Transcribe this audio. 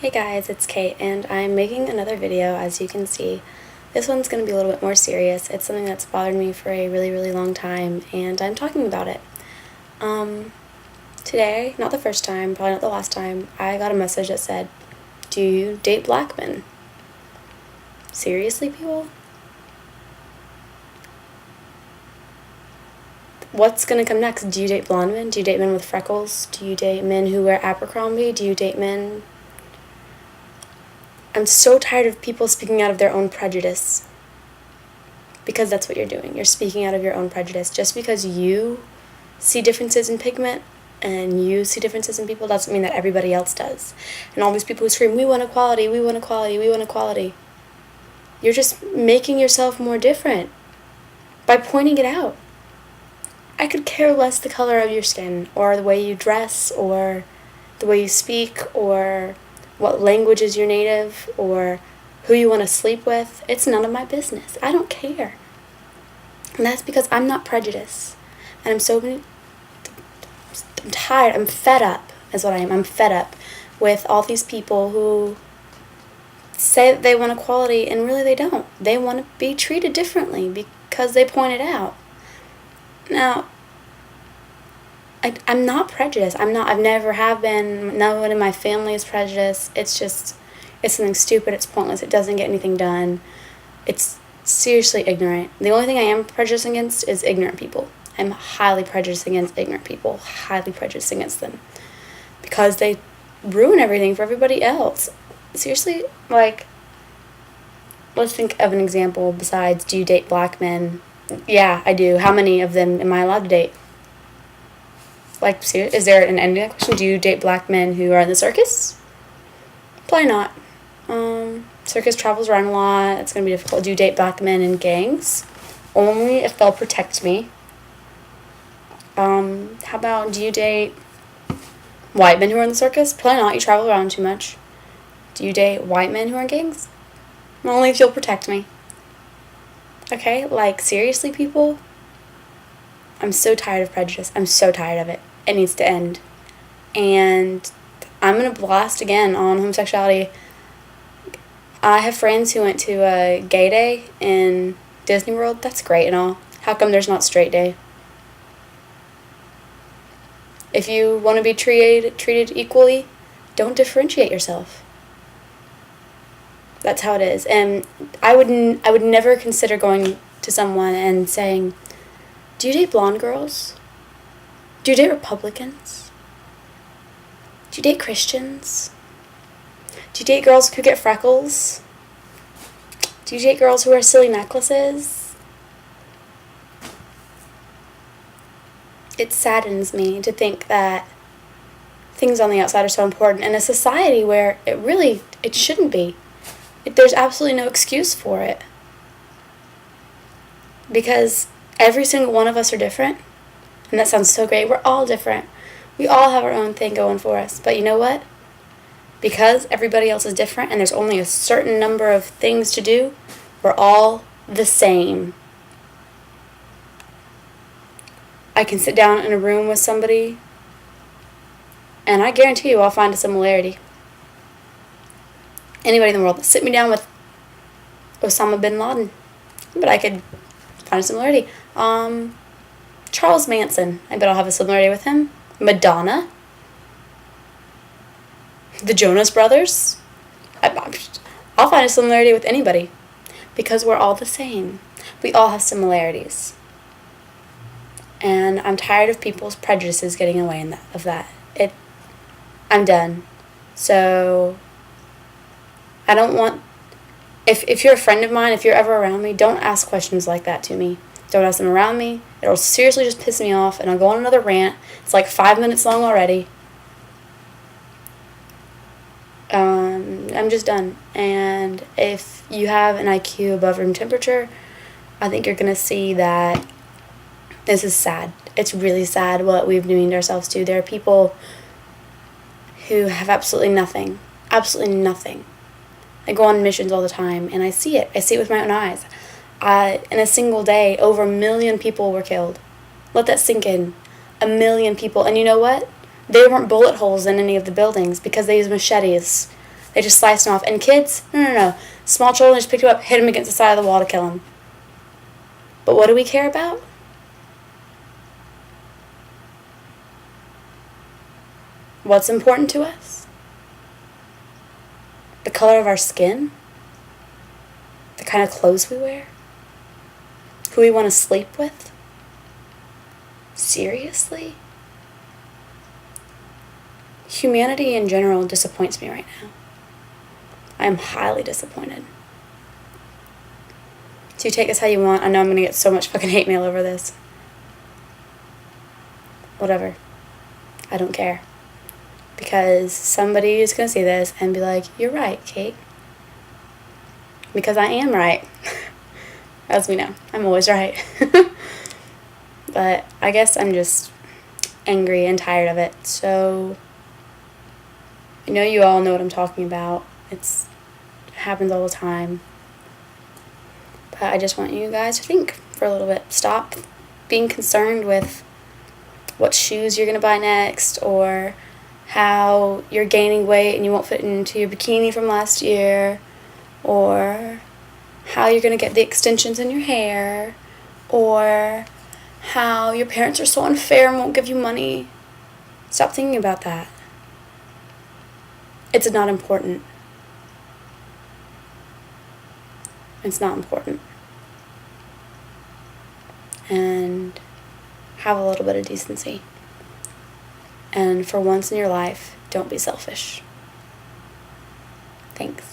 Hey guys, it's Kate, and I'm making another video. As you can see, this one's going to be a little bit more serious. It's something that's bothered me for a really long time, and I'm talking about it. Today, not the first time, probably not the last time, I got a message that said, "Do you date black men?" Seriously, people? What's going to come next? Do you date blonde men? Do you date men with freckles? Do you date men who wear Abercrombie? Do you date men... I'm so tired of people speaking out of their own prejudice. Because that's what you're doing. You're speaking out of your own prejudice. Just because you see differences in pigment and you see differences in people doesn't mean that everybody else does. And all these people who scream, "We want equality, we want equality, we want equality." You're just making yourself more different by pointing it out. I could care less the color of your skin, or the way you dress, or the way you speak, or what language is your native, or who you want to sleep with. It's none of my business. I don't care. And that's because I'm not prejudiced. And I'm tired. I'm fed up, is what I am. I'm fed up with all these people who say that they want equality, and really they don't. They want to be treated differently because they point it out. Now, I'm not prejudiced. I've never have been. No one in my family is prejudiced. It's something stupid. It's pointless. It doesn't get anything done. It's seriously ignorant. The only thing I am prejudiced against is ignorant people. I'm highly prejudiced against ignorant people. Highly prejudiced against them. Because they ruin everything for everybody else. Seriously, let's think of an example besides, do you date black men? Yeah, I do. How many of them am I allowed to date? Is there an end to that question? Do you date black men who are in the circus? Probably not. Circus travels around a lot. It's going to be difficult. Do you date black men in gangs? Only if they'll protect me. How about, do you date white men who are in the circus? Probably not. You travel around too much. Do you date white men who are in gangs? Only if you'll protect me. Okay? Seriously, people? I'm so tired of prejudice. I'm so tired of it. It needs to end. And I'm going to blast again on homosexuality. I have friends who went to a gay day in Disney World. That's great and all. How come there's not straight day? If you want to be treated equally, don't differentiate yourself. That's how it is. And I would never consider going to someone and saying, "Do you date blonde girls? Do you date Republicans? Do you date Christians? Do you date girls who get freckles? Do you date girls who wear silly necklaces?" It saddens me to think that things on the outside are so important in a society where it shouldn't be. There's absolutely no excuse for it. Because every single one of us are different. And that sounds so great. We're all different. We all have our own thing going for us. But you know what? Because everybody else is different and there's only a certain number of things to do, we're all the same. I can sit down in a room with somebody and I guarantee you I'll find a similarity. Anybody in the world, sit me down with Osama bin Laden. But I could find a similarity. Charles Manson, I bet I'll have a similarity with him. Madonna. The Jonas Brothers. I'll find a similarity with anybody. Because we're all the same. We all have similarities. And I'm tired of people's prejudices getting away of that. I'm done. So, I don't want... If you're a friend of mine, if you're ever around me, don't ask questions like that to me. Don't ask them around me. It'll seriously just piss me off, and I'll go on another rant. It's 5 minutes long already. I'm just done. And if you have an IQ above room temperature, I think you're going to see that this is sad. It's really sad what we've demeaned ourselves to. There are people who have absolutely nothing. Absolutely nothing. I go on missions all the time, and I see it. I see it with my own eyes. In a single day, over 1 million people were killed. Let that sink in. 1 million people. And you know what? They weren't bullet holes in any of the buildings because they used machetes. They just slice them off. And kids, no. Small children just pick you up, hit them against the side of the wall to kill them. But what do we care about? What's important to us? The color of our skin? The kind of clothes we wear? Who we want to sleep with? Seriously? Humanity in general disappoints me right now. I am highly disappointed. So you take this how you want. I know I'm going to get so much fucking hate mail over this. Whatever. I don't care. Because somebody is going to see this and be like, you're right, Kate. Because I am right. As we know, I'm always right. But I guess I'm just angry and tired of it. So, I know you all know what I'm talking about. It happens all the time. But I just want you guys to think for a little bit. Stop being concerned with what shoes you're going to buy next, or how you're gaining weight and you won't fit into your bikini from last year, or how you're going to get the extensions in your hair, or how your parents are so unfair and won't give you money. Stop thinking about that. It's not important. It's not important. And have a little bit of decency. And for once in your life, don't be selfish. Thanks.